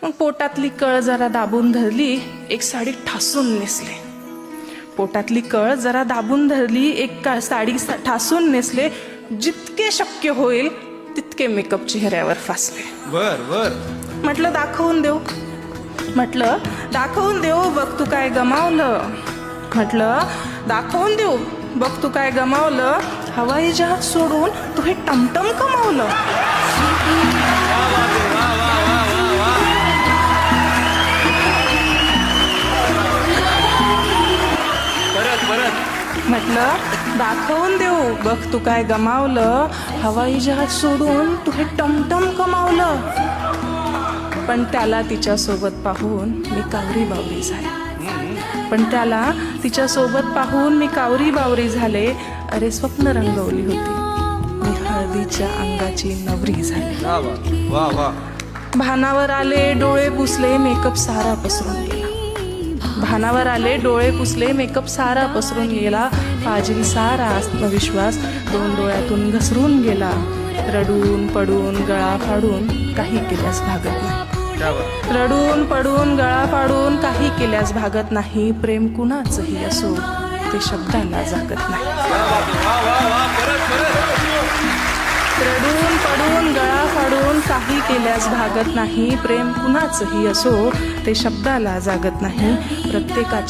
मग पोटातली कळ जरा दाबून धरली, एक साडी ठासून नेसले. पोटातली कळ जरा दाबून धरली, एक साडी ठासून नेसले. जितके शक्य होईल तितके मेकअप चेहऱ्यावर फासले. बर बर. म्हटलं दाखवून देऊ, म्हटलं दाखवून देऊ, बघ तू काय गमावलं. म्हटलं दाखवून देऊ, बघ तू काय गमावलं. हवाई जहाज सोडून तू हे टमटम कमावलं. परत परत. म्हटलं दाखवून देऊ, बघ तू काय गमावलं. हवाई जहाज सोडून तू हे टमटम कमावलं. पण त्याला तिच्यासोबत पाहून मी कावरी बावरी झाले. तिच्यासोबत पाहून मी कावरी बावरी झाले. अरे स्वप्न रंगवली होती, मी हळदीच्या अंगाची नवरी झाले. वा वा. भानावर आले, डोळे पुसले, मेकअप सारा पसरून गेला. भानावर आले, डोळे पुसले, मेकअप सारा पसरून गेला. पाजील सारा आत्मविश्वास 2 डोळ्यातून घसरून गेला. रडून पडून गळा फाडून काही केल्यास भागत नाही. रडून पडून गळा फाडून काही केल्यास भागत नाही. प्रेम कुणाचंही असो ते शब्दाला जागत नाही. रडून पडून गळा फाडून काही केल्यास भागत नाही. प्रेम कुणाचंही असो ते शब्दाला जागत नाही. प्रत्येकाच्या